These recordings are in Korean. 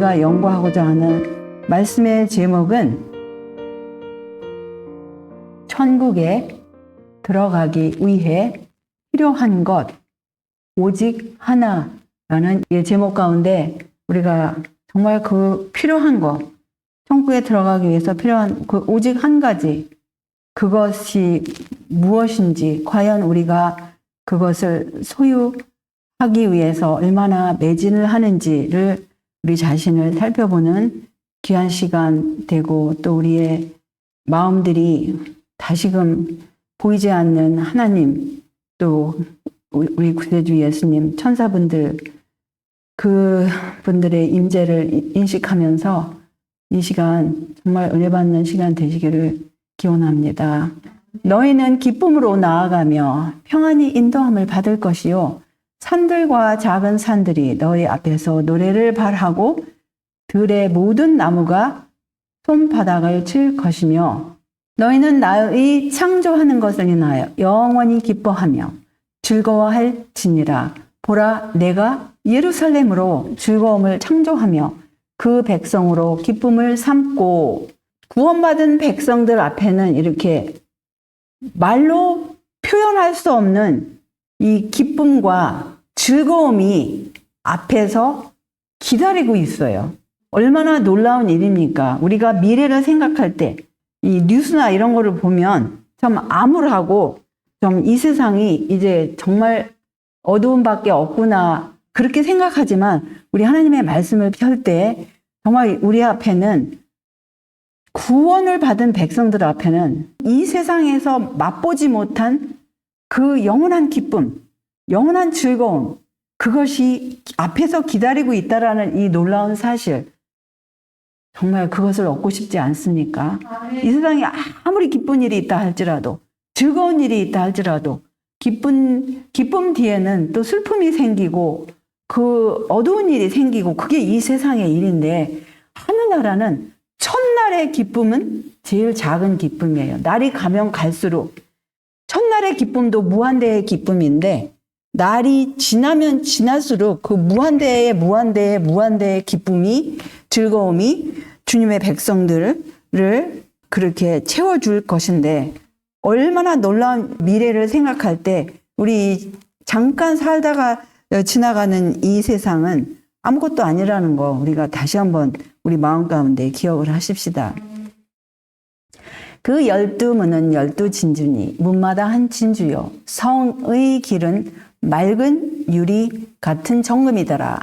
우리가 연구하고자 하는 말씀의 제목은 천국에 들어가기 위해 필요한 것 오직 하나라는 이 제목 가운데 우리가 정말 그 필요한 것, 천국에 들어가기 위해서 필요한 그 오직 한 가지, 그것이 무엇인지, 과연 우리가 그것을 소유하기 위해서 얼마나 매진을 하는지를 우리 자신을 살펴보는 귀한 시간 되고, 또 우리의 마음들이 다시금 보이지 않는 하나님, 또 우리 구세주 예수님, 천사분들, 그분들의 임재를 인식하면서 이 시간 정말 은혜 받는 시간 되시기를 기원합니다. 너희는 기쁨으로 나아가며 평안히 인도함을 받을 것이요 산들과 작은 산들이 너희 앞에서 노래를 발하고 들의 모든 나무가 손바닥을 칠 것이며 너희는 나의 창조하는 것을 인하여 영원히 기뻐하며 즐거워할지니라. 보라, 내가 예루살렘으로 즐거움을 창조하며 그 백성으로 기쁨을 삼고. 구원받은 백성들 앞에는 이렇게 말로 표현할 수 없는 이 기쁨과 즐거움이 앞에서 기다리고 있어요. 얼마나 놀라운 일입니까? 우리가 미래를 생각할 때 이 뉴스나 이런 거를 보면 참 암울하고 좀 이 세상이 이제 정말 어두움밖에 없구나 그렇게 생각하지만, 우리 하나님의 말씀을 펼 때 정말 우리 앞에는, 구원을 받은 백성들 앞에는 이 세상에서 맛보지 못한 그 영원한 기쁨, 영원한 즐거움, 그것이 앞에서 기다리고 있다라는 이 놀라운 사실, 정말 그것을 얻고 싶지 않습니까? 이 세상에 아무리 기쁜 일이 있다 할지라도, 즐거운 일이 있다 할지라도 기쁨 뒤에는 또 슬픔이 생기고 그 어두운 일이 생기고, 그게 이 세상의 일인데, 하늘나라는 첫날의 기쁨은 제일 작은 기쁨이에요. 날이 가면 갈수록 첫날의 기쁨도 무한대의 기쁨인데, 날이 지나면 지날수록 그 무한대의 기쁨이, 즐거움이 주님의 백성들을 그렇게 채워줄 것인데, 얼마나 놀라운 미래를 생각할 때 우리 잠깐 살다가 지나가는 이 세상은 아무것도 아니라는 거, 우리가 다시 한번 우리 마음 가운데 기억을 하십시다. 그 12문은 12진주니 문마다 한 진주요 성의 길은 맑은 유리 같은 정금이더라.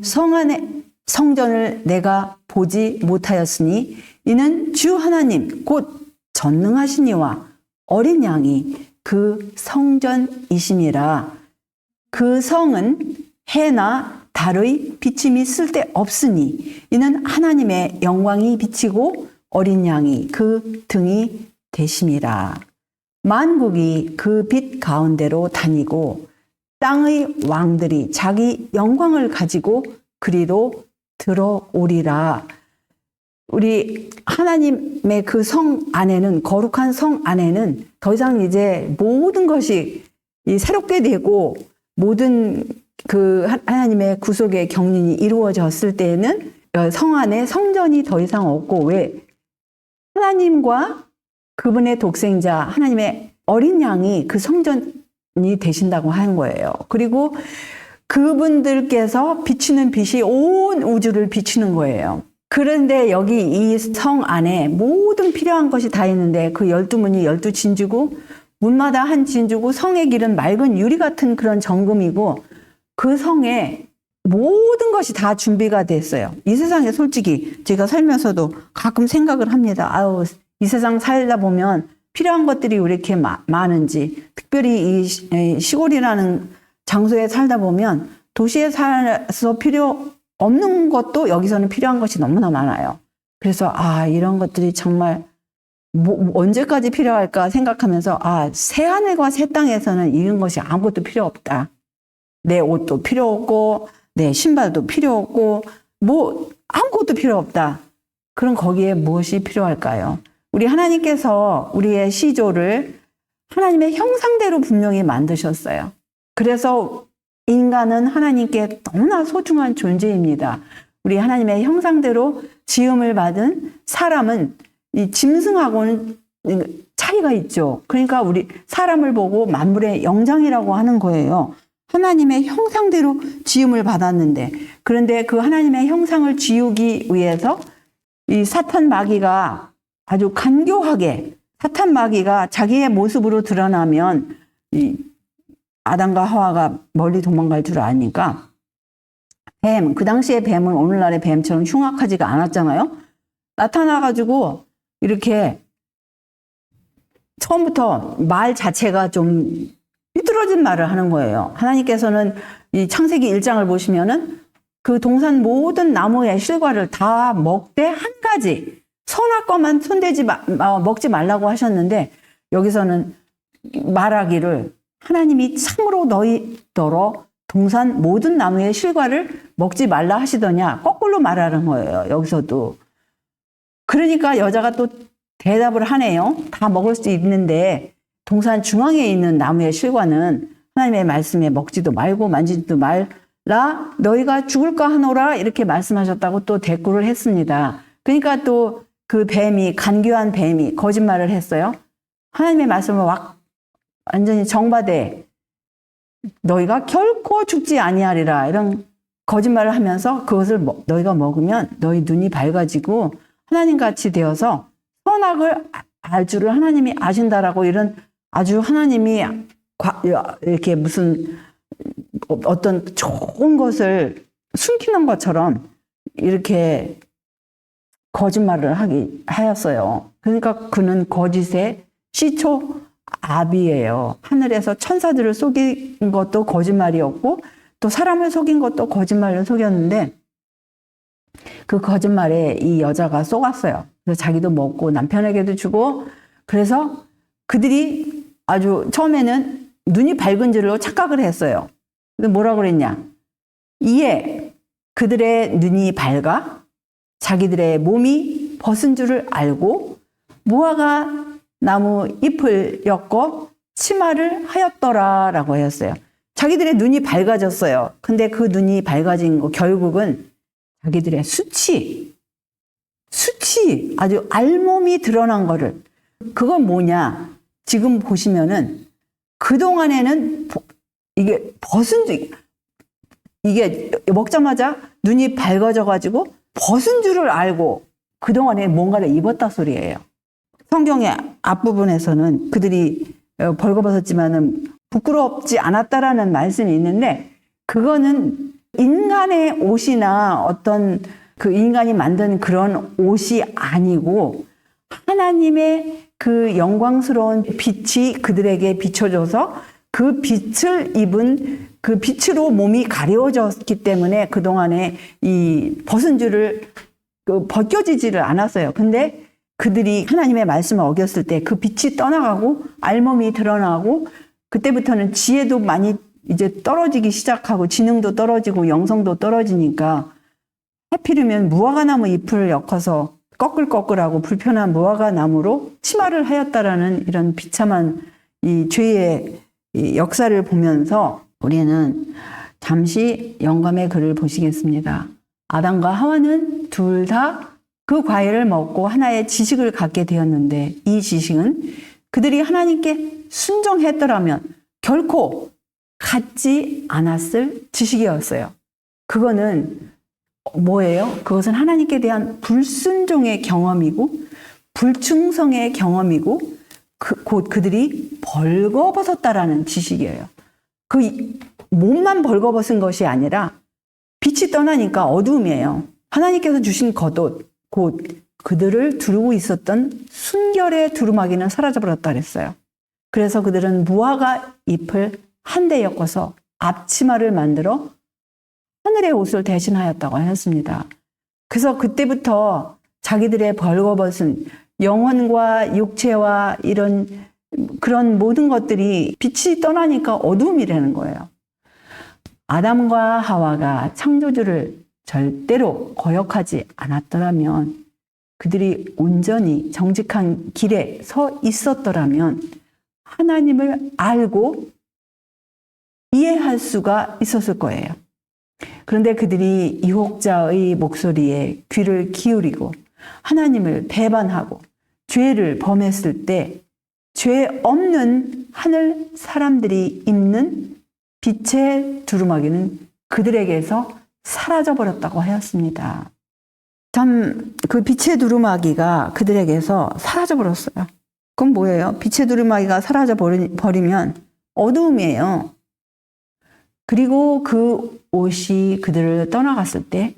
성 안에 성전을 내가 보지 못하였으니 이는 주 하나님 곧 전능하신 이와 어린 양이 그 성전이심이라. 그 성은 해나 달의 비침이 쓸데없으니 이는 하나님의 영광이 비치고 어린 양이 그 등이 되심이라. 만국이 그 빛 가운데로 다니고 땅의 왕들이 자기 영광을 가지고 그리로 들어오리라. 우리 하나님의 그 성 안에는, 거룩한 성 안에는 더 이상 이제 모든 것이 새롭게 되고, 모든 그 하나님의 구속의 경륜이 이루어졌을 때에는 성 안에 성전이 더 이상 없고, 왜? 하나님과 그분의 독생자 하나님의 어린 양이 그 성전이 되신다고 하는 거예요. 그리고 그분들께서 비치는 빛이 온 우주를 비추는 거예요. 그런데 여기 이 성 안에 모든 필요한 것이 다 있는데, 그 12문이 12진주고 문마다 한 진주고 성의 길은 맑은 유리 같은 그런 정금이고, 그 성에 모든 것이 다 준비가 됐어요. 이 세상에 솔직히 제가 살면서도 가끔 생각을 합니다. 아유, 이 세상 살다 보면 필요한 것들이 왜 이렇게 많은지, 특별히 이 시골이라는 장소에 살다 보면 도시에 살아서 필요 없는 것도 여기서는 필요한 것이 너무나 많아요. 그래서 이런 것들이 정말 언제까지 필요할까 생각하면서, 새하늘과 새 땅에서는 이런 것이 아무것도 필요 없다. 내 옷도 필요 없고 내 신발도 필요 없고 아무것도 필요 없다. 그럼 거기에 무엇이 필요할까요? 우리 하나님께서 우리의 시조를 하나님의 형상대로 분명히 만드셨어요. 그래서 인간은 하나님께 너무나 소중한 존재입니다. 우리 하나님의 형상대로 지음을 받은 사람은 이 짐승하고는 차이가 있죠. 그러니까 우리 사람을 보고 만물의 영장이라고 하는 거예요. 하나님의 형상대로 지음을 받았는데, 그런데 그 하나님의 형상을 지우기 위해서 이 사탄 마귀가 아주 간교하게, 사탄 마귀가 자기의 모습으로 드러나면 이 아담과 하와가 멀리 도망갈 줄 아니까 뱀, 그 당시에 뱀은 오늘날의 뱀처럼 흉악하지가 않았잖아요. 나타나가지고 이렇게 처음부터 말 자체가 좀 삐뚤어진 말을 하는 거예요. 하나님께서는 이 창세기 1장을 보시면은 그 동산 모든 나무의 실과를 다 먹되 한 가지 선악 과만 손대지 먹지 말라고 하셨는데, 여기서는 말하기를 하나님이 참으로 너희더러 동산 모든 나무의 실과를 먹지 말라 하시더냐, 거꾸로 말하는 거예요. 여기서도. 그러니까 여자가 또 대답을 하네요. 다 먹을 수 있는데 동산 중앙에 있는 나무의 실과는 하나님의 말씀에 먹지도 말고 만지지도 말라, 너희가 죽을까 하노라, 이렇게 말씀하셨다고 또 대꾸를 했습니다. 그러니까 또 그 뱀이, 간교한 뱀이 거짓말을 했어요. 하나님의 말씀을 완전히 정반대, 너희가 결코 죽지 아니하리라, 이런 거짓말을 하면서 그것을 너희가 먹으면 너희 눈이 밝아지고 하나님같이 되어서 선악을 알 줄을 하나님이 아신다라고, 이런 아주 하나님이 이렇게 무슨 어떤 좋은 것을 숨기는 것처럼 이렇게 거짓말을 하였어요. 그러니까 그는 거짓의 시초 아비예요. 하늘에서 천사들을 속인 것도 거짓말이었고 또 사람을 속인 것도 거짓말로 속였는데, 그 거짓말에 이 여자가 속았어요. 그래서 자기도 먹고 남편에게도 주고, 그래서 그들이 아주 처음에는 눈이 밝은 줄로 착각을 했어요. 근데 뭐라고 그랬냐? 이에 그들의 눈이 밝아 자기들의 몸이 벗은 줄을 알고 무화과 나무 잎을 엮어 치마를 하였더라라고 했어요. 자기들의 눈이 밝아졌어요. 근데 그 눈이 밝아진 거 결국은 자기들의 수치, 아주 알몸이 드러난 거를. 그건 뭐냐? 지금 보시면은 그동안에는 이게 벗은 줄, 이게 먹자마자 눈이 밝아져 가지고 벗은 줄을 알고 그동안에 뭔가를 입었다 소리예요. 성경의 앞부분에서는 그들이 벌거벗었지만은 부끄럽지 않았다라는 말씀이 있는데, 그거는 인간의 옷이나 어떤 그 인간이 만든 그런 옷이 아니고 하나님의 그 영광스러운 빛이 그들에게 비춰져서 그 빛을 입은, 그 빛으로 몸이 가려졌기 때문에 그동안에 이 벗은 줄을 벗겨지지를 않았어요. 근데 그들이 하나님의 말씀을 어겼을 때 그 빛이 떠나가고 알몸이 드러나고, 그때부터는 지혜도 많이 이제 떨어지기 시작하고 지능도 떨어지고 영성도 떨어지니까 하필이면 무화과나무 잎을 엮어서 꺼끌꺼끌하고 불편한 무화과나무로 치마를 하였다라는 이런 비참한 이 죄의 이 역사를 보면서 우리는 잠시 영감의 글을 보시겠습니다. 아담과 하와는 둘 다 그 과일을 먹고 하나의 지식을 갖게 되었는데, 이 지식은 그들이 하나님께 순종했더라면 결코 갖지 않았을 지식이었어요. 그거는 뭐예요? 그것은 하나님께 대한 불순종의 경험이고 불충성의 경험이고 곧 그들이 벌거벗었다라는 지식이에요. 그 몸만 벌거벗은 것이 아니라 빛이 떠나니까 어두움이에요. 하나님께서 주신 겉옷, 곧 그들을 두르고 있었던 순결의 두루마기는 사라져버렸다 그랬어요. 그래서 그들은 무화과 잎을 한데 엮어서 앞치마를 만들어 하늘의 옷을 대신하였다고 하였습니다. 그래서 그때부터 자기들의 벌거벗은 영혼과 육체와 이런 그런 모든 것들이 빛이 떠나니까 어두움이라는 거예요. 아담과 하와가 창조주를 절대로 거역하지 않았더라면, 그들이 온전히 정직한 길에 서 있었더라면 하나님을 알고 이해할 수가 있었을 거예요. 그런데 그들이 유혹자의 목소리에 귀를 기울이고 하나님을 배반하고 죄를 범했을 때 죄 없는 하늘 사람들이 입는 빛의 두루마기는 그들에게서 사라져버렸다고 하였습니다. 참, 그 빛의 두루마기가 그들에게서 사라져버렸어요. 그건 뭐예요? 빛의 두루마기가 사라져버리면 어두움이에요. 그리고 그 옷이 그들을 떠나갔을 때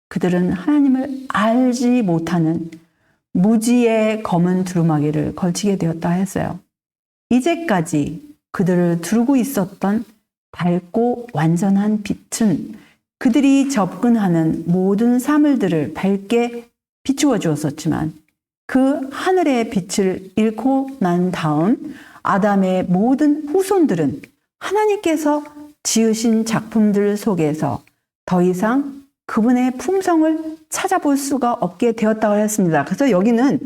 그들은 하나님을 알지 못하는 무지의 검은 두루마기를 걸치게 되었다 했어요. 이제까지 그들을 두르고 있었던 밝고 완전한 빛은 그들이 접근하는 모든 사물들을 밝게 비추어 주었었지만 그 하늘의 빛을 잃고 난 다음 아담의 모든 후손들은 하나님께서 지으신 작품들 속에서 더 이상 그분의 품성을 찾아볼 수가 없게 되었다고 했습니다. 그래서 여기는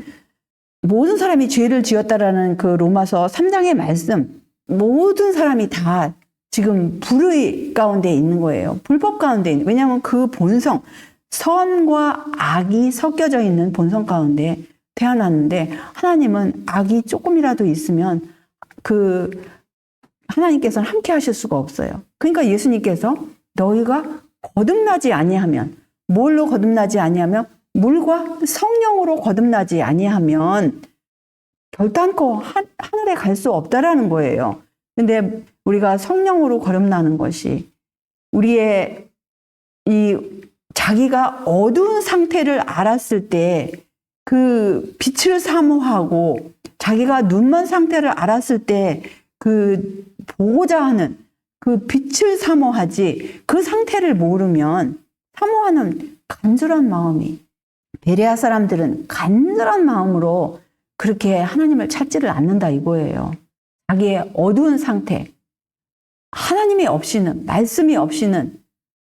모든 사람이 죄를 지었다라는 그 로마서 3장의 말씀, 모든 사람이 다 지금 불의 가운데 있는 거예요. 불법 가운데 있는. 왜냐하면 그 본성, 선과 악이 섞여져 있는 본성 가운데 태어났는데 하나님은 악이 조금이라도 있으면 하나님께서는 함께 하실 수가 없어요. 그러니까 예수님께서 너희가 거듭나지 아니하면, 뭘로 거듭나지 아니하면 물과 성령으로 거듭나지 아니하면 결단코 하늘에 갈 수 없다라는 거예요. 근데 우리가 성령으로 거듭나는 것이 우리의 이 자기가 어두운 상태를 알았을 때 그 빛을 사모하고 자기가 눈먼 상태를 알았을 때 그 보고자 하는 그 빛을 사모하지 그 상태를 모르면 사모하는 간절한 마음이 베레아 사람들은 간절한 마음으로 그렇게 하나님을 찾지를 않는다 이거예요. 자기의 어두운 상태, 하나님이 없이는, 말씀이 없이는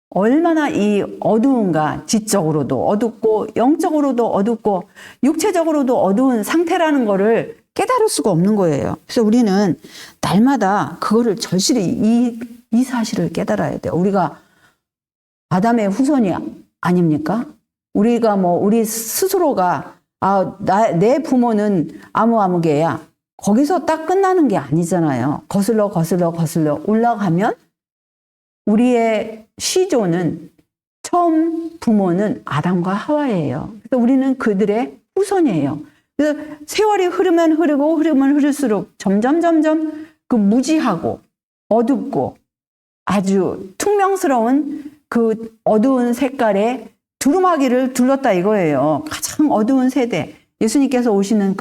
얼마나 이 어두운가, 지적으로도 어둡고 영적으로도 어둡고 육체적으로도 어두운 상태라는 거를 깨달을 수가 없는 거예요. 그래서 우리는 날마다 그거를 절실히 이 사실을 깨달아야 돼요. 우리가 아담의 후손이 아닙니까? 우리가 우리 스스로가 내 부모는 아무개야. 거기서 딱 끝나는 게 아니잖아요. 거슬러 올라가면 우리의 시조는 처음 부모는 아담과 하와예요. 그래서 우리는 그들의 후손이에요. 그래서 세월이 흐르면 흐를수록 점점 그 무지하고 어둡고 아주 퉁명스러운 그 어두운 색깔의 두루마기를 둘렀다 이거예요. 가장 어두운 세대. 예수님께서 오시는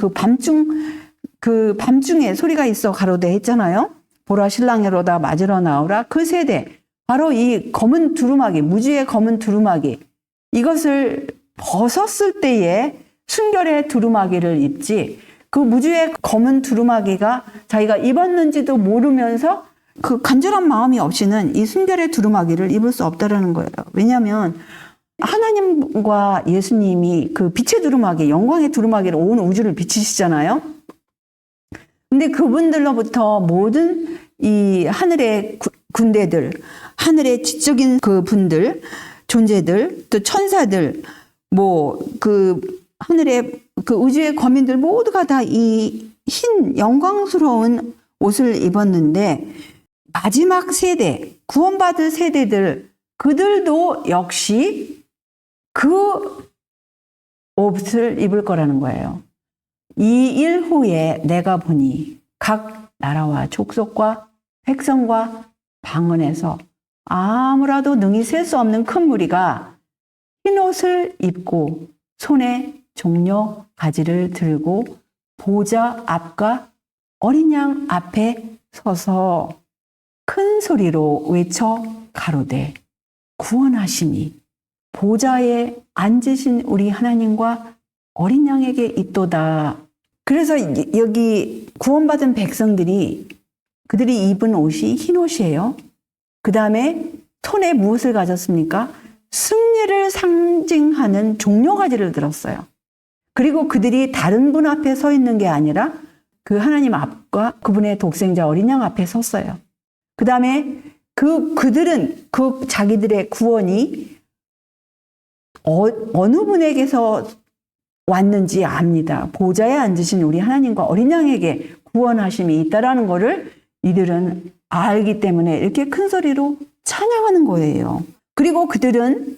그 밤중에 소리가 있어 가로되 했잖아요. 보라 신랑으로다 맞으러 나오라. 그 세대. 바로 이 검은 두루마기, 무지의 검은 두루마기. 이것을 벗었을 때에 순결의 두루마기를 입지 그 무지의 검은 두루마기가 자기가 입었는지도 모르면서 그 간절한 마음이 없이는 이 순결의 두루마기를 입을 수 없다라는 거예요. 왜냐하면 하나님과 예수님이 그 빛의 두루마기, 영광의 두루마기를 온 우주를 비치시잖아요. 근데 그분들로부터 모든 이 하늘의 군대들, 하늘의 지적인 그 분들, 존재들, 또 천사들, 하늘의 그 우주의 거민들 모두가 다 이 흰 영광스러운 옷을 입었는데 마지막 세대, 구원받을 세대들, 그들도 역시 그 옷을 입을 거라는 거예요. 이 일 후에 내가 보니 각 나라와 족속과 백성과 방언에서 아무라도 능히 셀 수 없는 큰 무리가 흰 옷을 입고 손에 종려 가지를 들고 보좌 앞과 어린 양 앞에 서서 큰 소리로 외쳐 가로되 구원하심이 보좌에 앉으신 우리 하나님과 어린 양에게 있도다. 그래서 여기 구원받은 백성들이 그들이 입은 옷이 흰 옷이에요. 그 다음에 손에 무엇을 가졌습니까? 승리를 상징하는 종려가지를 들었어요. 그리고 그들이 다른 분 앞에 서 있는 게 아니라 그 하나님 앞과 그분의 독생자 어린 양 앞에 섰어요. 그 다음에 그들은 그 자기들의 구원이 어느 분에게서 왔는지 압니다. 보좌에 앉으신 우리 하나님과 어린 양에게 구원하심이 있다라는 것을 이들은 알기 때문에 이렇게 큰 소리로 찬양하는 거예요. 그리고 그들은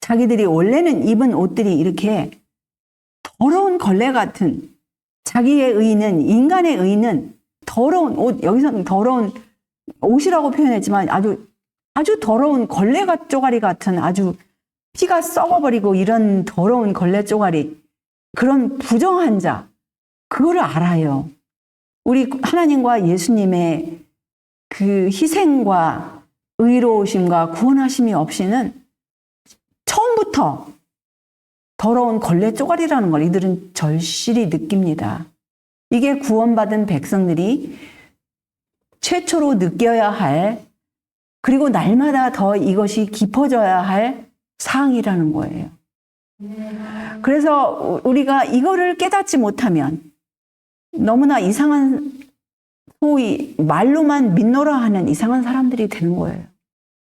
자기들이 원래는 입은 옷들이 이렇게 더러운 걸레 같은, 자기의 의는, 인간의 의는 더러운 옷, 여기서는 더러운 옷이라고 표현했지만 아주 더러운 걸레 쪼가리 같은, 아주 피가 썩어버리고 이런 더러운 걸레 쪼가리, 그런 부정한 자, 그거를 알아요. 우리 하나님과 예수님의 그 희생과 의로우심과 구원하심이 없이는 처음부터 더러운 걸레 쪼가리라는 걸 이들은 절실히 느낍니다. 이게 구원받은 백성들이 최초로 느껴야 할, 그리고 날마다 더 이것이 깊어져야 할 사항이라는 거예요. 그래서 우리가 이거를 깨닫지 못하면 너무나 이상한, 소위 말로만 믿노라 하는 이상한 사람들이 되는 거예요.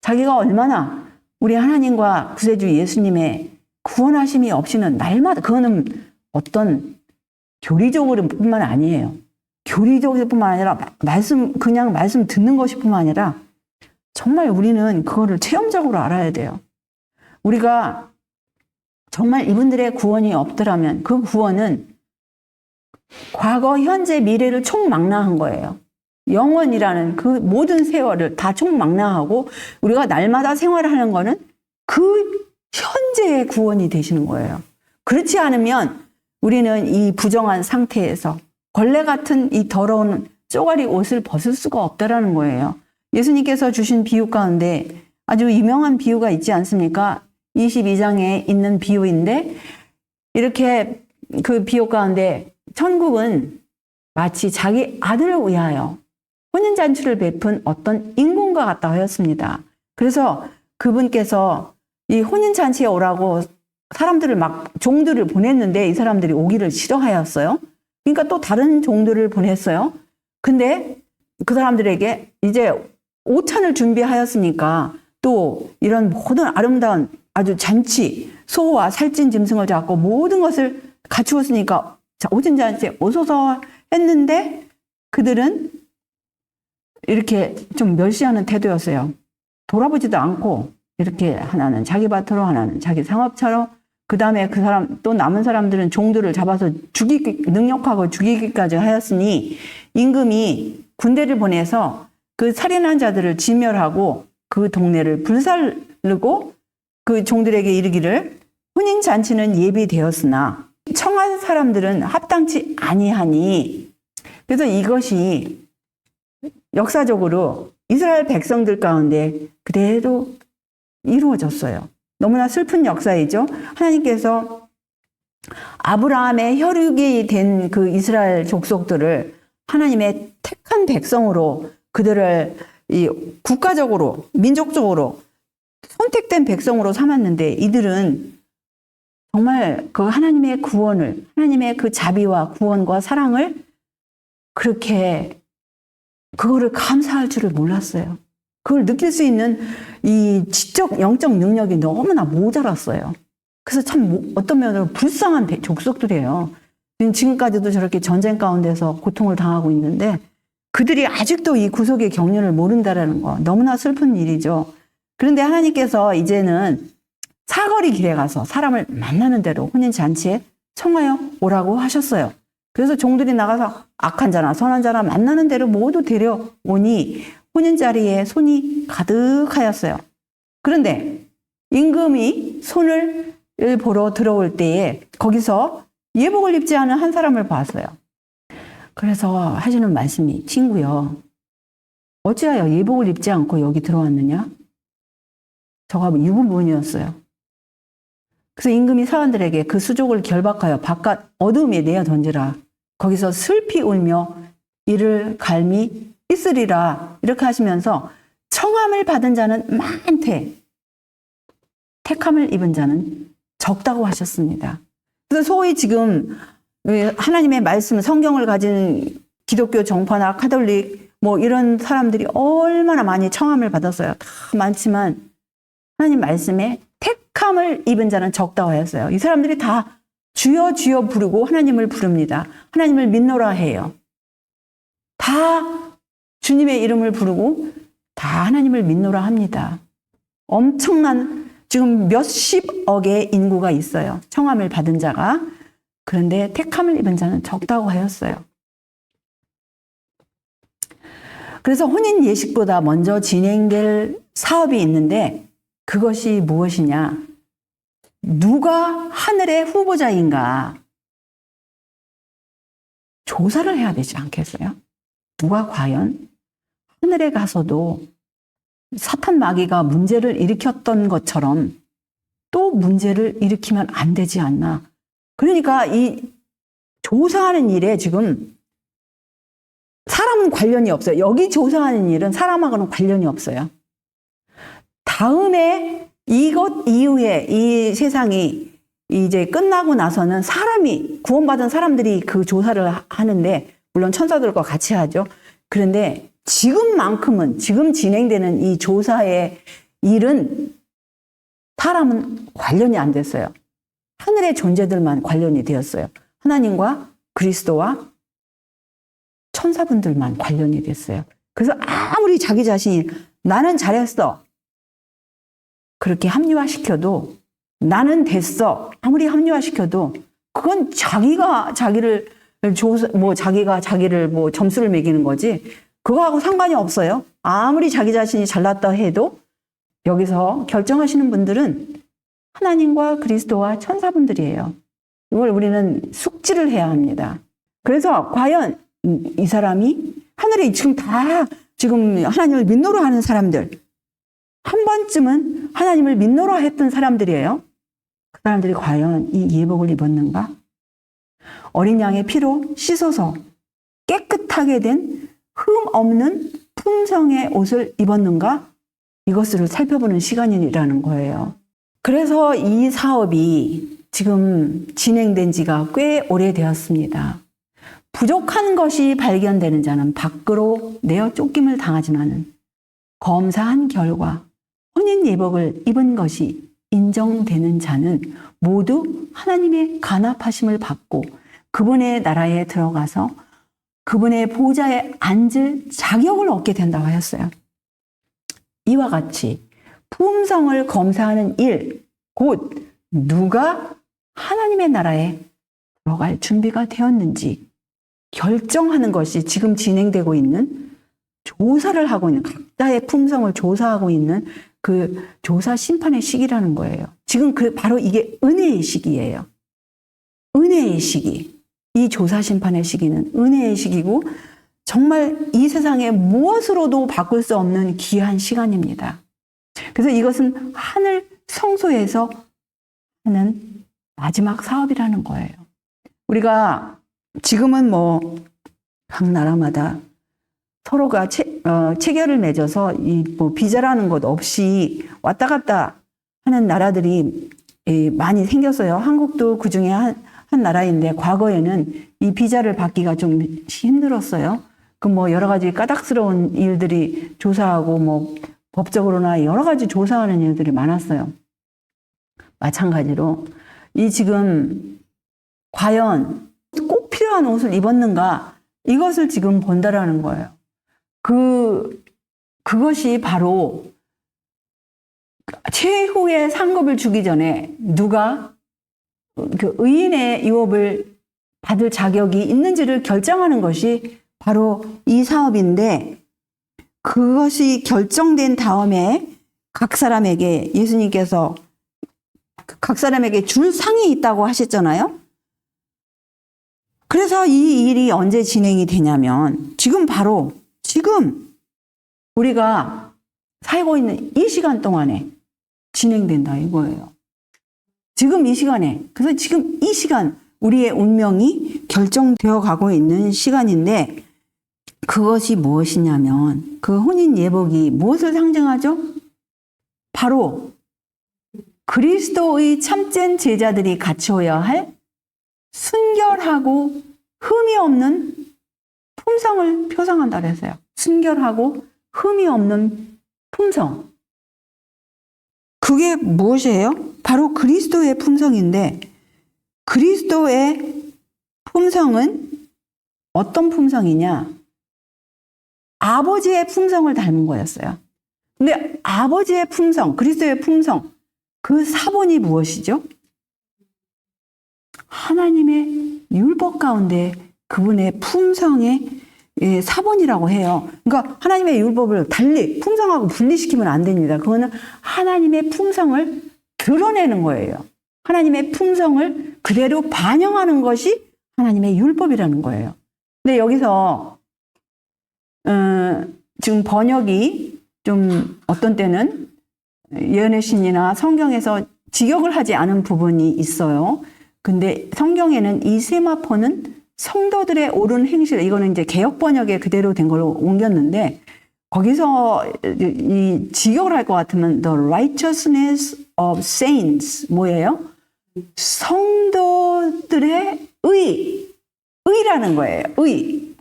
자기가 얼마나 우리 하나님과 구세주 예수님의 구원하심이 없이는 날마다, 그거는 어떤 교리적으로 뿐만 아니에요. 교리적으로 뿐만 아니라 그냥 말씀 듣는 것이 뿐만 아니라 정말 우리는 그거를 체험적으로 알아야 돼요. 우리가 정말 이분들의 구원이 없더라면 그 구원은 과거, 현재, 미래를 총망라한 거예요. 영원이라는 그 모든 세월을 다 총망라하고 우리가 날마다 생활하는 거는 그 현재의 구원이 되시는 거예요. 그렇지 않으면 우리는 이 부정한 상태에서 걸레 같은 이 더러운 쪼가리 옷을 벗을 수가 없다라는 거예요. 예수님께서 주신 비유 가운데 아주 유명한 비유가 있지 않습니까? 22장에 있는 비유인데, 이렇게 그 비유 가운데 천국은 마치 자기 아들을 위하여 혼인잔치를 베푼 어떤 인공과 같다 하였습니다. 그래서 그분께서 이 혼인잔치에 오라고 사람들을 종들을 보냈는데 이 사람들이 오기를 싫어하였어요. 그러니까 또 다른 종들을 보냈어요. 근데 그 사람들에게 이제 오찬을 준비하였으니까 또 이런 모든 아름다운 아주 잔치, 소와 살찐 짐승을 잡고 모든 것을 갖추었으니까 오진잔치에 오소서 했는데 그들은 이렇게 좀 멸시하는 태도였어요. 돌아보지도 않고 이렇게 하나는 자기 밭으로, 하나는 자기 상업차로, 그 다음에 그 사람, 또 남은 사람들은 종들을 잡아서 능욕하고 죽이기까지 하였으니 임금이 군대를 보내서 그 살인한 자들을 진멸하고 그 동네를 불살르고 그 종들에게 이르기를 혼인잔치는 예비되었으나 청한 사람들은 합당치 아니하니. 그래서 이것이 역사적으로 이스라엘 백성들 가운데 그대로 이루어졌어요. 너무나 슬픈 역사이죠. 하나님께서 아브라함의 혈육이 된 그 이스라엘 족속들을 하나님의 택한 백성으로, 그들을 이 국가적으로, 민족적으로 선택된 백성으로 삼았는데, 이들은 정말 그 하나님의 구원을, 하나님의 그 자비와 구원과 사랑을 그렇게 그거를 감사할 줄을 몰랐어요. 그걸 느낄 수 있는 이 지적, 영적 능력이 너무나 모자랐어요. 그래서 참 어떤 면으로 불쌍한 족속들이에요. 지금까지도 저렇게 전쟁 가운데서 고통을 당하고 있는데 그들이 아직도 이 구속의 경륜을 모른다는 거, 너무나 슬픈 일이죠. 그런데 하나님께서 이제는 사거리 길에 가서 사람을 만나는 대로 혼인잔치에 청하여 오라고 하셨어요. 그래서 종들이 나가서 악한 자나 선한 자나 만나는 대로 모두 데려오니 혼인자리에 손이 가득하였어요. 그런데 임금이 손을 보러 들어올 때에 거기서 예복을 입지 않은 한 사람을 봤어요. 그래서 하시는 말씀이, 친구여, 어찌하여 예복을 입지 않고 여기 들어왔느냐? 저가 유부분이었어요. 그래서 임금이 사람들에게 그 수족을 결박하여 바깥 어두움에 내어 던지라. 거기서 슬피 울며 이를 갈미 있으리라. 이렇게 하시면서 청함을 받은 자는 많되 택함을 입은 자는 적다고 하셨습니다. 그래서 소위 지금 하나님의 말씀, 성경을 가진 기독교 정파나 카톨릭 뭐 이런 사람들이 얼마나 많이 청함을 받았어요. 다 많지만 하나님 말씀에 택함을 입은 자는 적다고 하였어요. 이 사람들이 다 주여 주여 부르고 하나님을 부릅니다. 하나님을 믿노라 해요. 다 주님의 이름을 부르고 다 하나님을 믿노라 합니다. 엄청난 지금 몇십억의 인구가 있어요. 청함을 받은 자가. 그런데 택함을 입은 자는 적다고 하였어요. 그래서 혼인 예식보다 먼저 진행될 사업이 있는데 그것이 무엇이냐? 누가 하늘의 후보자인가? 조사를 해야 되지 않겠어요? 누가 과연 하늘에 가서도 사탄 마귀가 문제를 일으켰던 것처럼 또 문제를 일으키면 안 되지 않나? 그러니까 이 조사하는 일에 지금 사람은 관련이 없어요. 여기 조사하는 일은 사람하고는 관련이 없어요. 다음에 이것 이후에 이 세상이 이제 끝나고 나서는 사람이 구원받은 사람들이 그 조사를 하는데 물론 천사들과 같이 하죠. 그런데 지금만큼은 지금 진행되는 이 조사의 일은 사람은 관련이 안 됐어요. 하늘의 존재들만 관련이 되었어요. 하나님과 그리스도와 천사분들만 관련이 됐어요. 그래서 아무리 자기 자신이 나는 잘했어 그렇게 합리화시켜도 나는 됐어 아무리 합리화시켜도 그건 자기가 자기를 자기가 자기를 점수를 매기는 거지 그거하고 상관이 없어요. 아무리 자기 자신이 잘났다 해도 여기서 결정하시는 분들은 하나님과 그리스도와 천사분들이에요. 이걸 우리는 숙지를 해야 합니다. 그래서 과연 이 사람이 하늘에 지금 하나님을 믿노라 하는 사람들 한 번쯤은 하나님을 믿노라 했던 사람들이에요. 그 사람들이 과연 이 예복을 입었는가? 어린 양의 피로 씻어서 깨끗하게 된 흠 없는 품성의 옷을 입었는가? 이것을 살펴보는 시간이라는 거예요. 그래서 이 사업이 지금 진행된 지가 꽤 오래되었습니다. 부족한 것이 발견되는 자는 밖으로 내어 쫓김을 당하지만은 검사한 결과 혼인 예복을 입은 것이 인정되는 자는 모두 하나님의 간합하심을 받고 그분의 나라에 들어가서 그분의 보좌에 앉을 자격을 얻게 된다고 하였어요. 이와 같이 품성을 검사하는 일, 곧 누가 하나님의 나라에 들어갈 준비가 되었는지 결정하는 것이 지금 진행되고 있는 조사를 하고 있는 각자의 품성을 조사하고 있는 그 조사 심판의 시기라는 거예요. 지금 바로 이게 은혜의 시기예요. 은혜의 시기. 이 조사 심판의 시기는 은혜의 시기고 정말 이 세상에 무엇으로도 바꿀 수 없는 귀한 시간입니다. 그래서 이것은 하늘 성소에서 하는 마지막 사업이라는 거예요. 우리가 지금은 각 나라마다 서로가 체결을 맺어서 비자라는 것 없이 왔다 갔다 하는 나라들이 많이 생겼어요. 한국도 그 중에 한 나라인데 과거에는 이 비자를 받기가 좀 힘들었어요. 여러 가지 까닭스러운 일들이 조사하고 법적으로나 여러 가지 조사하는 일들이 많았어요. 마찬가지로 지금 과연 꼭 필요한 옷을 입었는가 이것을 지금 본다라는 거예요. 그것이 바로 최후의 상급을 주기 전에 누가 그 의인의 유업을 받을 자격이 있는지를 결정하는 것이 바로 이 사업인데 그것이 결정된 다음에 각 사람에게 예수님께서 각 사람에게 줄 상이 있다고 하셨잖아요. 그래서 이 일이 언제 진행이 되냐면 지금 우리가 살고 있는 이 시간 동안에 진행된다 이거예요. 지금 이 시간에. 그래서 지금 이 시간 우리의 운명이 결정되어 가고 있는 시간인데 그것이 무엇이냐면 그 혼인 예복이 무엇을 상징하죠? 바로 그리스도의 참된 제자들이 갖추어야 할 순결하고 흠이 없는 품성을 표상한다 그랬어요. 순결하고 흠이 없는 품성. 그게 무엇이에요? 바로 그리스도의 품성인데, 그리스도의 품성은 어떤 품성이냐? 아버지의 품성을 닮은 거였어요. 근데 아버지의 품성, 그리스도의 품성, 그 사본이 무엇이죠? 하나님의 율법 가운데 그분의 품성의 사본이라고 해요. 그러니까 하나님의 율법을 달리 품성하고 분리시키면 안 됩니다. 그거는 하나님의 품성을 드러내는 거예요. 하나님의 품성을 그대로 반영하는 것이 하나님의 율법이라는 거예요. 근데 여기서 지금 번역이 좀 어떤 때는 예언의 신이나 성경에서 직역을 하지 않은 부분이 있어요. 근데 성경에는 이 세마포는 성도들의 옳은 행실, 이거는 이제 개역 번역에 그대로 된 걸로 옮겼는데, 거기서 이 직역을 할 것 같으면 the righteousness of saints 뭐예요? 성도들의 의라는 거예요. 의.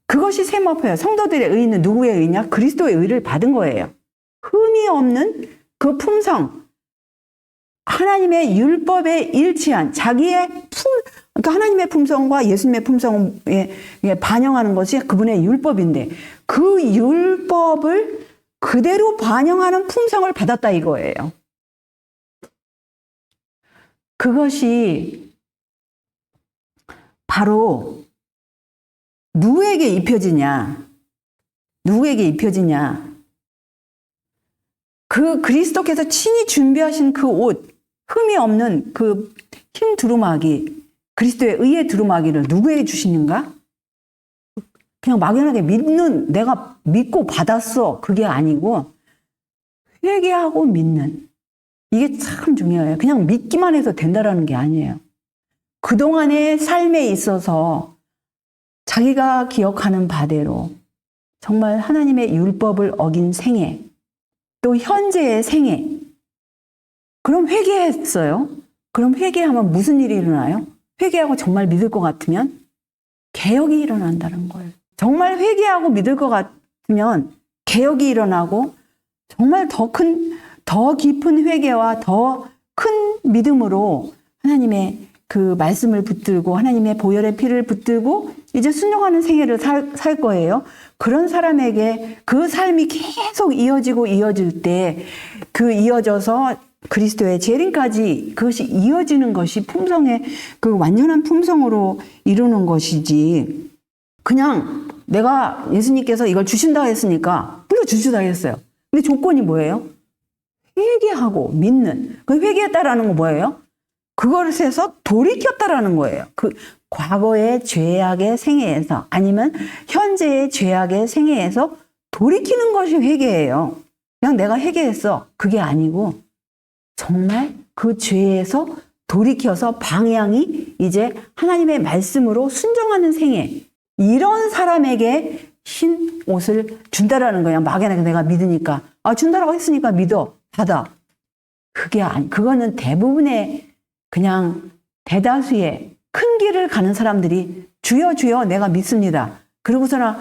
그것이 세마포예요. 성도들의 의는 누구의 의냐? 그리스도의 의를 받은 거예요. 흠이 없는 그 품성, 하나님의 율법에 일치한 자기의 그러니까 하나님의 품성과 예수님의 품성에 반영하는 것이 그분의 율법인데, 그 율법을 그대로 반영하는 품성을 받았다 이거예요. 그것이 바로 누구에게 입혀지냐? 그 그리스도께서 친히 준비하신 그 옷, 흠이 없는 그 흰 두루마기, 그리스도의 의의 두루마기를 누구에게 주시는가? 그냥 막연하게 내가 믿고 받았어. 그게 아니고 회개하고 믿는. 이게 참 중요해요. 그냥 믿기만 해서 된다라는 게 아니에요. 그동안의 삶에 있어서 자기가 기억하는 바대로 정말 하나님의 율법을 어긴 생애, 또 현재의 생애. 그럼 회개했어요. 그럼 회개하면 무슨 일이 일어나요? 회개하고 정말 믿을 것 같으면 개혁이 일어난다는 거예요. 정말 회개하고 믿을 것 같으면 개혁이 일어나고 정말 더 깊은 회개와 더 큰 믿음으로 하나님의 그 말씀을 붙들고 하나님의 보혈의 피를 붙들고 이제 순종하는 생애를 살 거예요. 그런 사람에게 그 삶이 계속 이어질 때 그 이어져서 그리스도의 재림까지 그것이 이어지는 것이 품성의 그 완전한 품성으로 이루는 것이지, 그냥 내가 예수님께서 이걸 주신다 했으니까 물론 주시다 했어요. 근데 조건이 뭐예요? 회개하고 믿는. 그 회개했다라는 건 뭐예요? 그것에서 돌이켰다라는 거예요. 그 과거의 죄악의 생애에서 아니면 현재의 죄악의 생애에서 돌이키는 것이 회개예요. 그냥 내가 회개했어. 그게 아니고 정말 그 죄에서 돌이켜서 방향이 이제 하나님의 말씀으로 순종하는 생애. 이런 사람에게 흰 옷을 준다라는 거야. 막연하게 내가 믿으니까. 준다라고 했으니까 믿어. 받아. 그거는 대부분의 그냥 대다수의 큰 길을 가는 사람들이 주여 주여 내가 믿습니다. 그러고서는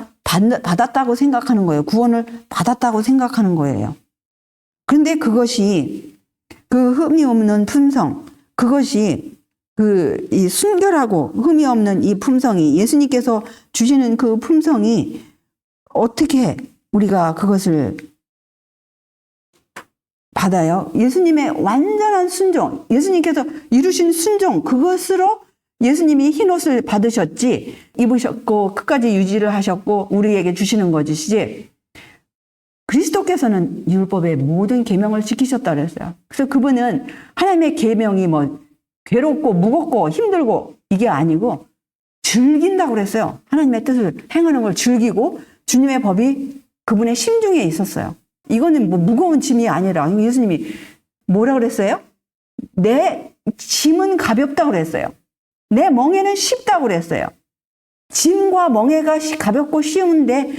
받았다고 생각하는 거예요. 구원을 받았다고 생각하는 거예요. 그런데 그것이 그 흠이 없는 품성, 그것이 이 순결하고 흠이 없는 이 품성이, 예수님께서 주시는 그 품성이 어떻게 우리가 그것을 받아요? 예수님의 완전한 순종, 예수님께서 이루신 순종, 그것으로 예수님이 흰 옷을 받으셨지, 입으셨고 끝까지 유지를 하셨고 우리에게 주시는 것이지, 그리스도께서는 율법의 모든 계명을 지키셨다 그랬어요. 그래서 그분은 하나님의 계명이 뭐 괴롭고 무겁고 힘들고 이게 아니고 즐긴다고 그랬어요. 하나님의 뜻을 행하는 걸 즐기고 주님의 법이 그분의 심중에 있었어요. 이거는 뭐 무거운 짐이 아니라, 예수님이 뭐라 그랬어요? 내 짐은 가볍다고 그랬어요. 내 멍에는 쉽다고 그랬어요. 짐과 멍에가 가볍고 쉬운데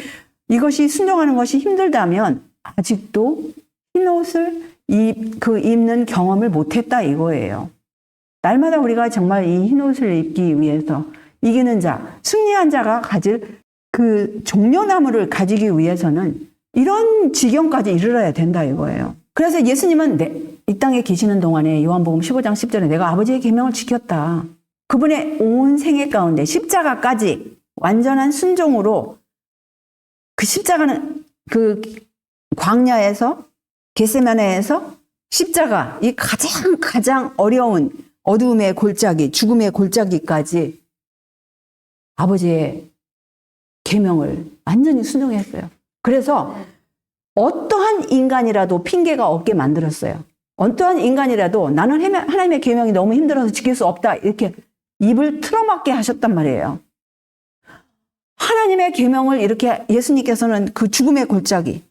이것이 순종하는 것이 힘들다면 아직도 흰옷을 입는 경험을 못했다 이거예요. 날마다 우리가 정말 이 흰옷을 입기 위해서 이기는 자, 승리한 자가 가질 그 종려나무를 가지기 위해서는 이런 지경까지 이르러야 된다 이거예요. 그래서 예수님은 이 땅에 계시는 동안에 요한복음 15장 10절에 내가 아버지의 계명을 지켰다. 그분의 온 생애 가운데 십자가까지 완전한 순종으로 그 십자가는 그 광야에서 겟세마네에서 십자가 이 가장 어려운 어두움의 골짜기, 죽음의 골짜기까지 아버지의 계명을 완전히 순종했어요. 그래서 어떠한 인간이라도 핑계가 없게 만들었어요. 어떠한 인간이라도 나는 하나님의 계명이 너무 힘들어서 지킬 수 없다 이렇게 입을 틀어막게 하셨단 말이에요. 하나님의 계명을 이렇게 예수님께서는 그 죽음의 골짜기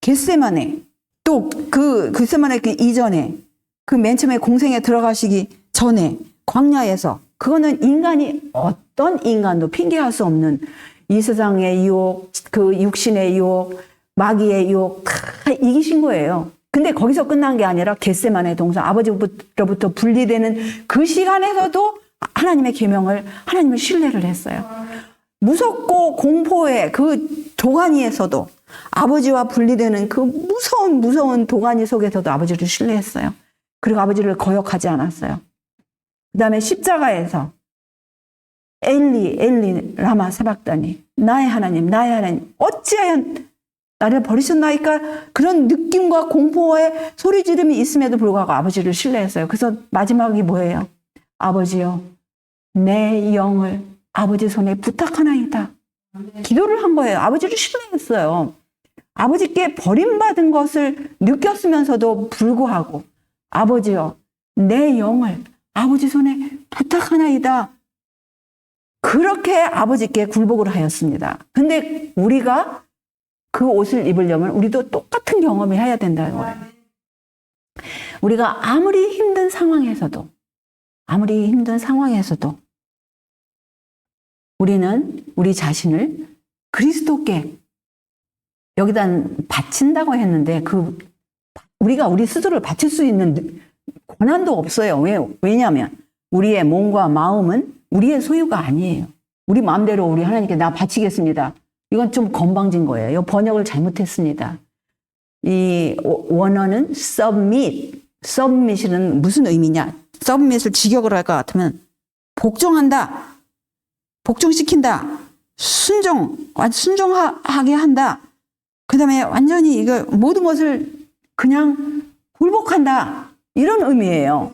겟세마네 또 그 겟세마네 그 이전에 그 맨 처음에 공생에 들어가시기 전에 광야에서 그거는 인간이 어떤 인간도 핑계할 수 없는 이 세상의 유혹, 그 육신의 유혹, 마귀의 유혹 다 이기신 거예요. 근데 거기서 끝난 게 아니라 겟세마네 동산 아버지로부터 분리되는 그 시간에서도 하나님의 계명을 하나님을 신뢰를 했어요. 무섭고 공포의 그 도가니에서도 아버지와 분리되는 그 무서운 도가니 속에서도 아버지를 신뢰했어요. 그리고 아버지를 거역하지 않았어요. 그 다음에 십자가에서 엘리 라마 사박다니 나의 하나님 어찌하여 나를 버리셨나이까 그런 느낌과 공포의 소리 지름이 있음에도 불구하고 아버지를 신뢰했어요. 그래서 마지막이 뭐예요? 아버지요 내 영을 아버지 손에 부탁하나이다. 기도를 한 거예요. 아버지를 신뢰했어요. 아버지께 버림받은 것을 느꼈으면서도 불구하고 아버지요 내 영을 아버지 손에 부탁하나이다. 그렇게 아버지께 굴복을 하였습니다. 근데 우리가 그 옷을 입으려면 우리도 똑같은 경험을 해야 된다는 거예요. 우리가 아무리 힘든 상황에서도 우리는 우리 자신을 그리스도께 여기다 바친다고 했는데 우리가 우리 스스로를 바칠 수 있는 권한도 없어요. 왜냐하면 우리의 몸과 마음은 우리의 소유가 아니에요. 우리 마음대로 우리 하나님께 나 바치겠습니다. 이건 좀 건방진 거예요. 이 번역을 잘못했습니다. 이 원어는 submit은 무슨 의미냐? submit을 직역을 할 것 같으면 복종한다, 복종시킨다, 순종하게 한다. 그 다음에 완전히 이거 모든 것을 그냥 굴복한다. 이런 의미예요.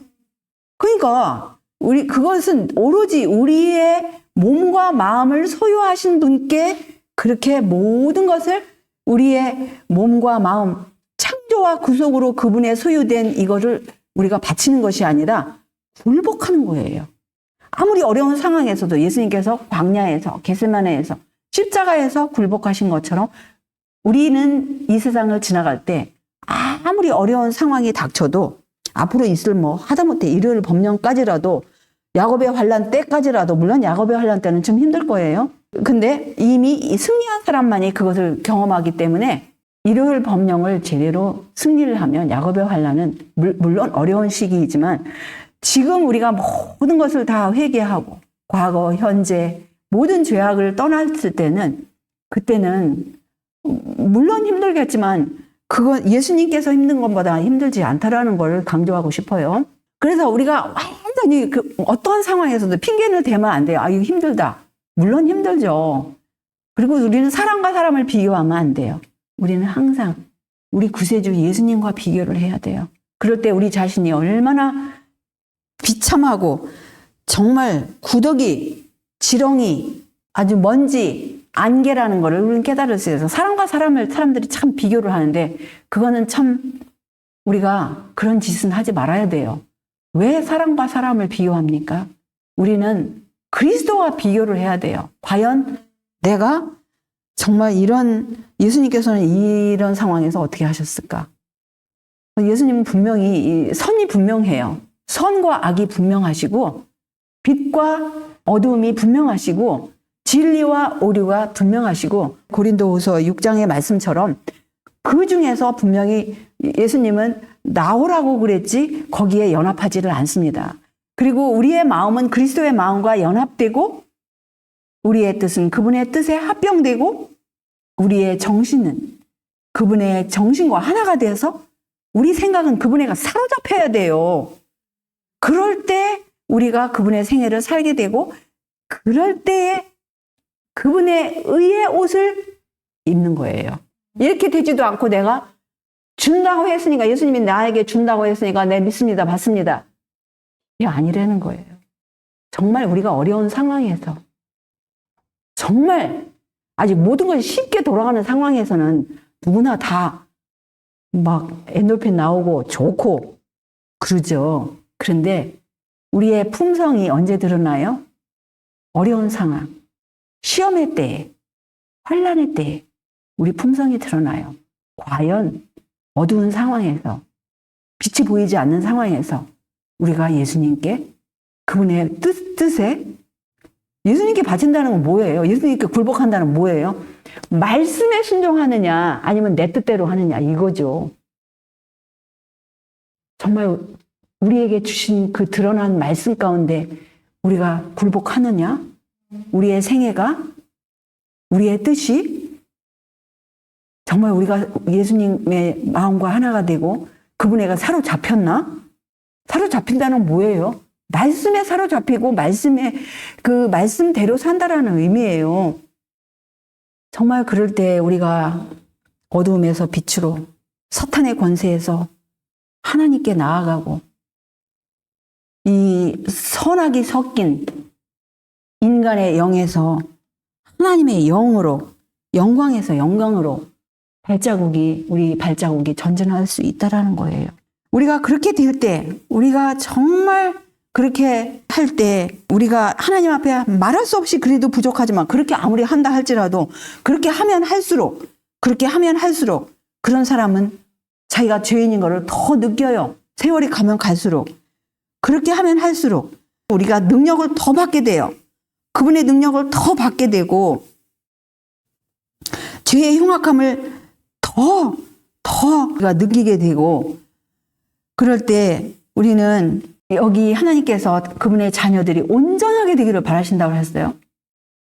그러니까 그것은 오로지 우리의 몸과 마음을 소유하신 분께 그렇게 모든 것을 우리의 몸과 마음, 창조와 구속으로 그분의 소유된 이거를 우리가 바치는 것이 아니라 굴복하는 거예요. 아무리 어려운 상황에서도 예수님께서 광야에서, 겟세마네에서, 십자가에서 굴복하신 것처럼 우리는 이 세상을 지나갈 때 아무리 어려운 상황이 닥쳐도 앞으로 있을 하다못해 일요일 법령까지라도 야곱의 환란 때까지라도 물론 야곱의 환란 때는 좀 힘들 거예요. 근데 이미 승리한 사람만이 그것을 경험하기 때문에 일요일 법령을 제대로 승리를 하면 야곱의 환란은 물론 어려운 시기이지만 지금 우리가 모든 것을 다 회개하고 과거, 현재 모든 죄악을 떠났을 때는 그때는 물론 힘들겠지만 그건 예수님께서 힘든 것보다 힘들지 않다라는 걸 강조하고 싶어요. 그래서 우리가 완전히 어떤 상황에서도 핑계를 대면 안 돼요. 이거 힘들다. 물론 힘들죠. 그리고 우리는 사람과 사람을 비교하면 안 돼요. 우리는 항상 우리 구세주 예수님과 비교를 해야 돼요. 그럴 때 우리 자신이 얼마나 비참하고 정말 구더기, 지렁이, 아주 먼지, 안개라는 거를 우리는 깨달을 수 있어서 사람과 사람들이 참 비교를 하는데 그거는 참 우리가 그런 짓은 하지 말아야 돼요. 왜 사람과 사람을 비교합니까? 우리는 그리스도와 비교를 해야 돼요. 과연 내가 정말 예수님께서는 이런 상황에서 어떻게 하셨을까? 예수님은 분명히 선이 분명해요. 선과 악이 분명하시고 빛과 어두움이 분명하시고 진리와 오류가 분명하시고 고린도후서 6장의 말씀처럼 그 중에서 분명히 예수님은 나오라고 그랬지 거기에 연합하지를 않습니다. 그리고 우리의 마음은 그리스도의 마음과 연합되고 우리의 뜻은 그분의 뜻에 합병되고 우리의 정신은 그분의 정신과 하나가 되어서 우리 생각은 그분에게 사로잡혀야 돼요. 그럴 때 우리가 그분의 생애를 살게 되고 그럴 때에 그분의 의의 옷을 입는 거예요. 이렇게 되지도 않고 내가 준다고 했으니까 예수님이 나에게 준다고 했으니까 네 믿습니다. 받습니다. 이게 아니라는 거예요. 정말 우리가 어려운 상황에서 정말 아직 모든 것이 쉽게 돌아가는 상황에서는 누구나 다 막 엔돌핀 나오고 좋고 그러죠. 그런데 우리의 품성이 언제 드러나요? 어려운 상황, 시험의 때에, 환난의 때에 우리 품성이 드러나요. 과연 어두운 상황에서, 빛이 보이지 않는 상황에서 우리가 예수님께 그분의 뜻에 예수님께 바친다는 건 뭐예요? 예수님께 굴복한다는 건 뭐예요? 말씀에 순종하느냐 아니면 내 뜻대로 하느냐 이거죠. 정말 우리에게 주신 그 드러난 말씀 가운데 우리가 굴복하느냐? 우리의 생애가 우리의 뜻이 정말 우리가 예수님의 마음과 하나가 되고 그분에게 사로잡혔나? 사로잡힌다는 건 뭐예요? 말씀에 사로잡히고 말씀에 그 말씀대로 산다라는 의미예요. 정말 그럴 때 우리가 어두움에서 빛으로 사탄의 권세에서 하나님께 나아가고 이 선악이 섞인 인간의 영에서 하나님의 영으로 영광에서 영광으로 우리 발자국이 전진할 수 있다라는 거예요. 우리가 그렇게 될 때, 우리가 정말 그렇게 할 때, 우리가 하나님 앞에 말할 수 없이 그래도 부족하지만 그렇게 아무리 한다 할지라도 그렇게 하면 할수록 그런 사람은 자기가 죄인인 것을 더 느껴요. 세월이 가면 갈수록. 그렇게 하면 할수록 우리가 능력을 더 받게 돼요. 그분의 능력을 더 받게 되고 죄의 흉악함을 더 우리가 느끼게 되고 그럴 때 우리는 여기 하나님께서 그분의 자녀들이 온전하게 되기를 바라신다고 했어요.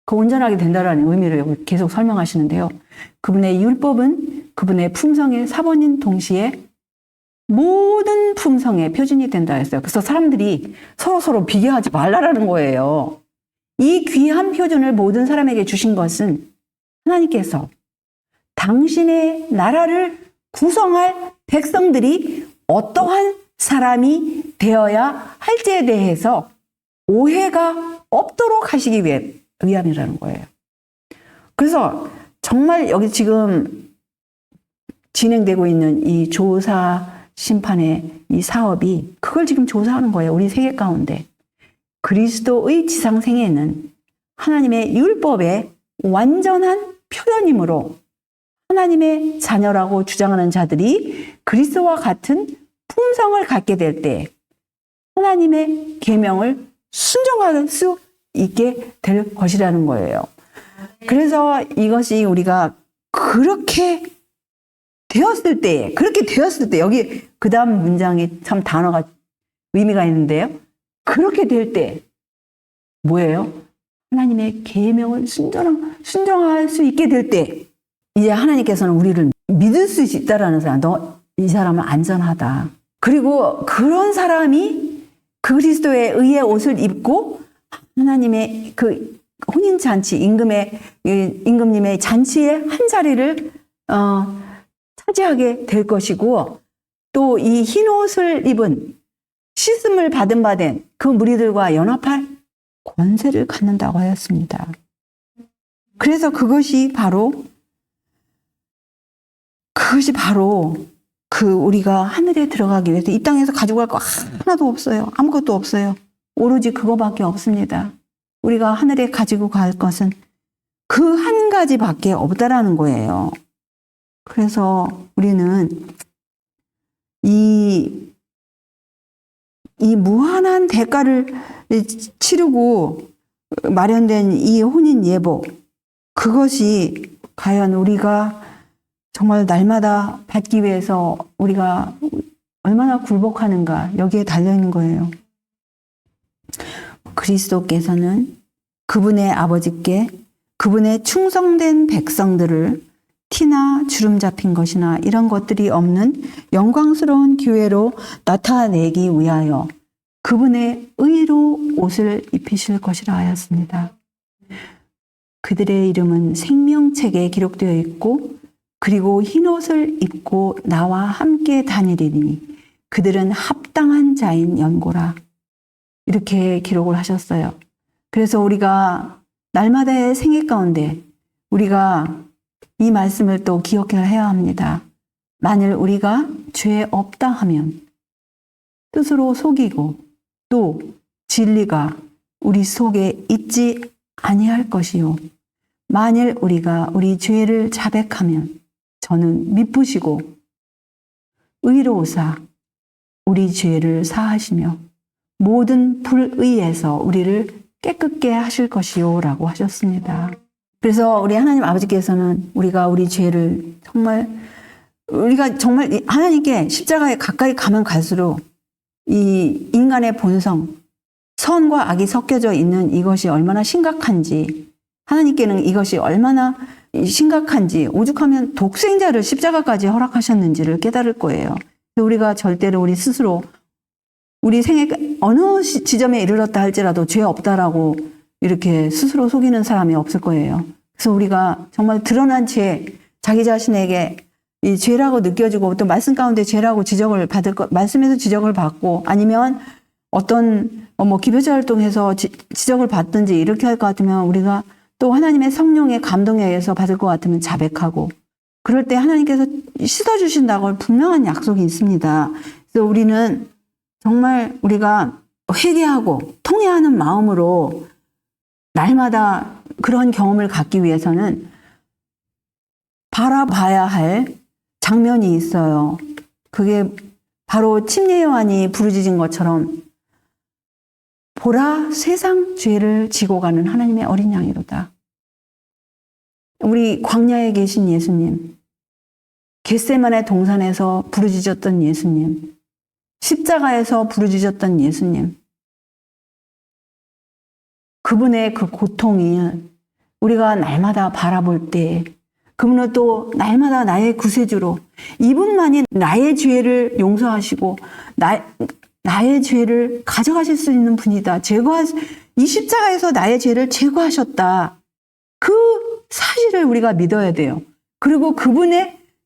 그 온전하게 된다라는 의미를 계속 설명하시는데요. 그분의 율법은 그분의 품성의 사본인 동시에 모든 품성의 표준이 된다 했어요. 그래서 사람들이 서로 비교하지 말라라는 거예요. 이 귀한 표준을 모든 사람에게 주신 것은 하나님께서 당신의 나라를 구성할 백성들이 어떠한 사람이 되어야 할지에 대해서 오해가 없도록 하시기 위함이라는 거예요. 그래서 정말 여기 지금 진행되고 있는 이 조사 심판의 이 사업이 그걸 지금 조사하는 거예요. 우리 세계 가운데. 그리스도의 지상생애는 하나님의 율법의 완전한 표현이므로 하나님의 자녀라고 주장하는 자들이 그리스도와 같은 품성을 갖게 될 때 하나님의 계명을 순종할 수 있게 될 것이라는 거예요. 그래서 이것이 우리가 그렇게 되었을 때 여기 그 다음 문장이 참 단어가 의미가 있는데요. 그렇게 될 때 뭐예요? 하나님의 계명을 순종할 수 있게 될 때 이제 하나님께서는 우리를 믿을 수 있다라는 사람, 너 이 사람은 안전하다. 그리고 그런 사람이 그리스도의 의의 옷을 입고 하나님의 그 혼인잔치, 임금님의 잔치의 한 자리를 차지하게 될 것이고 또 이 흰 옷을 입은 씻음을 받은 바 된 그 무리들과 연합할 권세를 갖는다고 하였습니다. 그래서 그것이 바로 그 우리가 하늘에 들어가기 위해서 이 땅에서 가지고 갈 거 하나도 없어요. 아무것도 없어요. 오로지 그거밖에 없습니다. 우리가 하늘에 가지고 갈 것은 그 한 가지밖에 없다라는 거예요. 그래서 우리는 이 무한한 대가를 치르고 마련된 이 혼인 예복, 그것이 과연 우리가 정말 날마다 받기 위해서 우리가 얼마나 굴복하는가 여기에 달려있는 거예요. 그리스도께서는 그분의 아버지께 그분의 충성된 백성들을 티나 주름 잡힌 것이나 이런 것들이 없는 영광스러운 교회로 나타내기 위하여 그분의 의로 옷을 입히실 것이라 하였습니다. 그들의 이름은 생명책에 기록되어 있고 그리고 흰옷을 입고 나와 함께 다니리니 그들은 합당한 자인 연고라. 이렇게 기록을 하셨어요. 그래서 우리가 날마다의 생애 가운데 우리가 이 말씀을 또 기억해야 합니다. 만일 우리가 죄 없다 하면 스스로 속이고 또 진리가 우리 속에 있지 아니할 것이요. 만일 우리가 우리 죄를 자백하면 저는 미쁘시고 의로우사 우리 죄를 사하시며 모든 불의에서 우리를 깨끗게 하실 것이요 라고 하셨습니다. 그래서 우리 하나님 아버지께서는 우리가 우리 죄를 우리가 정말 하나님께 십자가에 가까이 가면 갈수록 이 인간의 본성, 선과 악이 섞여져 있는 이것이 얼마나 심각한지, 하나님께는 이것이 얼마나 심각한지, 오죽하면 독생자를 십자가까지 허락하셨는지를 깨달을 거예요. 우리가 절대로 우리 스스로 우리 생애 어느 지점에 이르렀다 할지라도 죄 없다라고 이렇게 스스로 속이는 사람이 없을 거예요. 그래서 우리가 정말 드러난 죄, 자기 자신에게 이 죄라고 느껴지고 또 말씀 가운데 죄라고 지적을 받을 것, 말씀에서 지적을 받고 아니면 어떤 기별자 활동에서 지적을 받든지 이렇게 할 것 같으면 우리가 또 하나님의 성령의 감동에 의해서 받을 것 같으면 자백하고 그럴 때 하나님께서 씻어주신다고 분명한 약속이 있습니다. 그래서 우리는 정말 우리가 회개하고 통회하는 마음으로 날마다 그런 경험을 갖기 위해서는 바라봐야 할 장면이 있어요. 그게 바로 침례 요한이 부르짖은 것처럼 보라 세상 죄를 지고 가는 하나님의 어린 양이로다. 우리 광야에 계신 예수님, 겟세마네 동산에서 부르짖었던 예수님, 십자가에서 부르짖었던 예수님, 그분의 그 고통이 우리가 날마다 바라볼 때 그분은 또 날마다 나의 구세주로 이분만이 나의 죄를 용서하시고 나의 죄를 가져가실 수 있는 분이다. 이 십자가에서 나의 죄를 제거하셨다. 그 사실을 우리가 믿어야 돼요. 그리고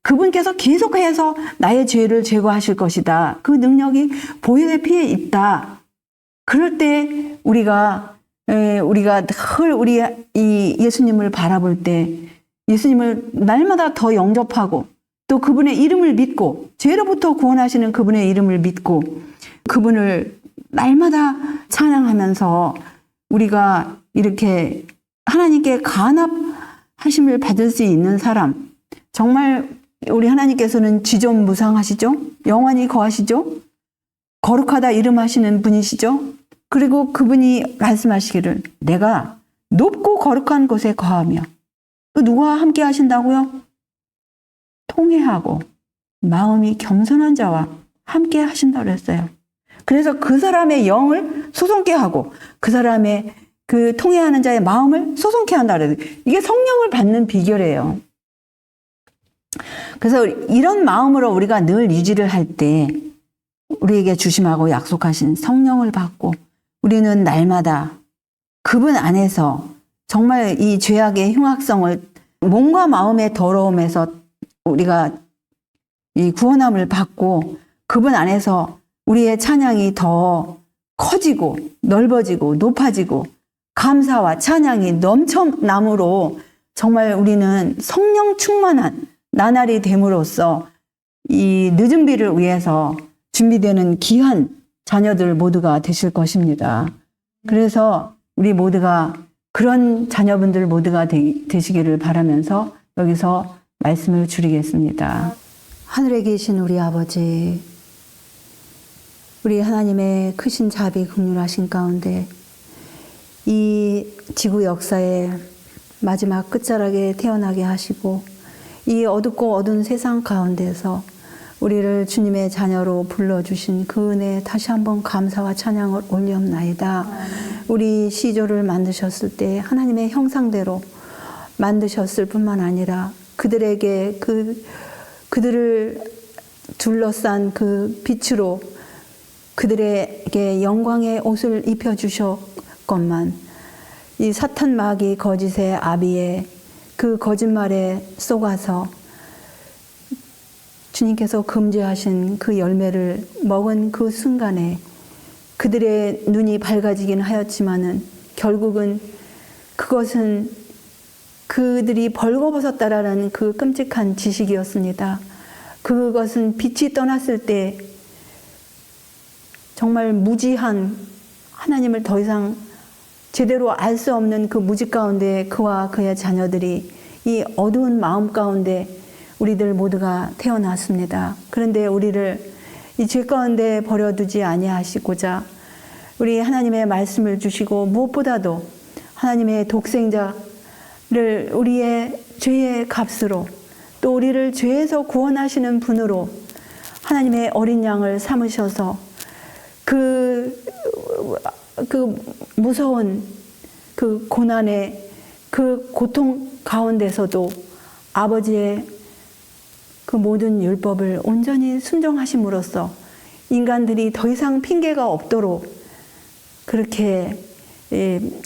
그분께서 계속해서 나의 죄를 제거하실 것이다. 그 능력이 보혈의 피에 있다. 그럴 때 우리가 늘 우리 이 예수님을 바라볼 때 예수님을 날마다 더 영접하고 또 그분의 이름을 믿고 죄로부터 구원하시는 그분의 이름을 믿고 그분을 날마다 찬양하면서 우리가 이렇게 하나님께 간합하심을 받을 수 있는 사람, 정말 우리 하나님께서는 지존무상하시죠? 영원히 거하시죠? 거룩하다 이름하시는 분이시죠? 그리고 그분이 말씀하시기를 내가 높고 거룩한 곳에 거하며 또 누구와 함께 하신다고요? 통회하고 마음이 겸손한 자와 함께 하신다고 했어요. 그래서 그 사람의 영을 소송케 하고 그 사람의 그 통회하는 자의 마음을 소송케 한다 그래요. 이게 성령을 받는 비결이에요. 그래서 이런 마음으로 우리가 늘 유지를 할 때 우리에게 주심하고 약속하신 성령을 받고 우리는 날마다 그분 안에서 정말 이 죄악의 흉악성을 몸과 마음의 더러움에서 우리가 이 구원함을 받고 그분 안에서 우리의 찬양이 더 커지고 넓어지고 높아지고 감사와 찬양이 넘쳐남으로 정말 우리는 성령 충만한 나날이 됨으로써 이 늦은 비를 위해서 준비되는 귀한 자녀들 모두가 되실 것입니다. 그래서 우리 모두가 그런 자녀분들 모두가 되시기를 바라면서 여기서 말씀을 줄이겠습니다. 하늘에 계신 우리 아버지, 우리 하나님의 크신 자비 긍휼하신 가운데 이 지구 역사의 마지막 끝자락에 태어나게 하시고 이 어둡고 어두운 세상 가운데서 우리를 주님의 자녀로 불러주신 그 은혜에 다시 한번 감사와 찬양을 올리옵나이다. 우리 시조를 만드셨을 때 하나님의 형상대로 만드셨을 뿐만 아니라 그들에게 그들을 둘러싼 그 빛으로 그들에게 영광의 옷을 입혀주셨건만 이 사탄 마귀 거짓의 아비의 그 거짓말에 속아서 주님께서 금지하신 그 열매를 먹은 그 순간에 그들의 눈이 밝아지긴 하였지만은 결국은 그것은 그들이 벌거벗었다라는 그 끔찍한 지식이었습니다. 그것은 빛이 떠났을 때 정말 무지한 하나님을 더 이상 제대로 알 수 없는 그 무지 가운데 그와 그의 자녀들이 이 어두운 마음 가운데 우리들 모두가 태어났습니다. 그런데 우리를 이 죄 가운데 버려두지 아니하시고자 우리 하나님의 말씀을 주시고 무엇보다도 하나님의 독생자를 우리의 죄의 값으로 또 우리를 죄에서 구원하시는 분으로 하나님의 어린 양을 삼으셔서 그 무서운 그 고난의 그 고통 가운데서도 아버지의 그 모든 율법을 온전히 순종하심으로써 인간들이 더 이상 핑계가 없도록 그렇게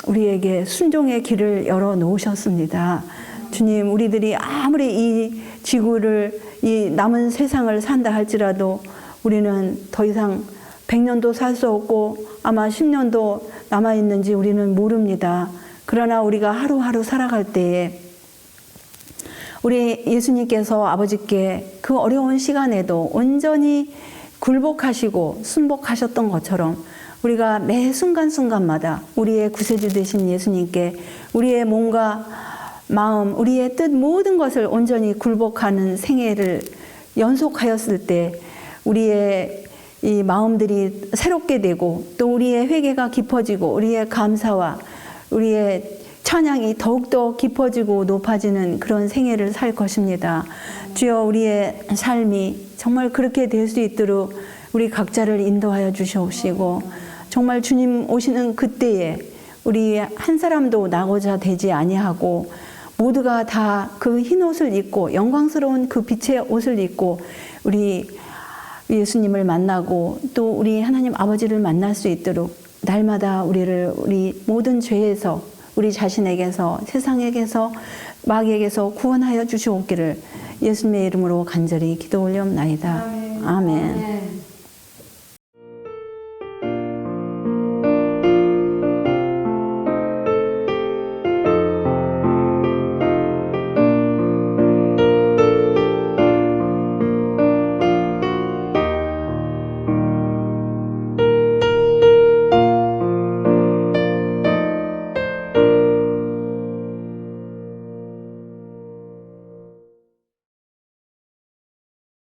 우리에게 순종의 길을 열어 놓으셨습니다. 주님, 우리들이 아무리 이 지구를 이 남은 세상을 산다 할지라도 우리는 더 이상 100년도 살 수 없고 아마 10년도 남아있는지 우리는 모릅니다. 그러나 우리가 하루하루 살아갈 때에 우리 예수님께서 아버지께 그 어려운 시간에도 온전히 굴복하시고 순복하셨던 것처럼 우리가 매 순간순간마다 우리의 구세주 되신 예수님께 우리의 몸과 마음, 우리의 뜻 모든 것을 온전히 굴복하는 생애를 연속하였을 때 우리의 이 마음들이 새롭게 되고 또 우리의 회개가 깊어지고 우리의 감사와 우리의 찬양이 더욱더 깊어지고 높아지는 그런 생애를 살 것입니다. 주여, 우리의 삶이 정말 그렇게 될 수 있도록 우리 각자를 인도하여 주시옵시고 정말 주님 오시는 그때에 우리 한 사람도 나고자 되지 아니하고 모두가 다 그 흰 옷을 입고 영광스러운 그 빛의 옷을 입고 우리 예수님을 만나고 또 우리 하나님 아버지를 만날 수 있도록 날마다 우리 모든 죄에서 우리 자신에게서 세상에게서 마귀에게서 구원하여 주시옵기를 예수님의 이름으로 간절히 기도 올리옵나이다. 아멘.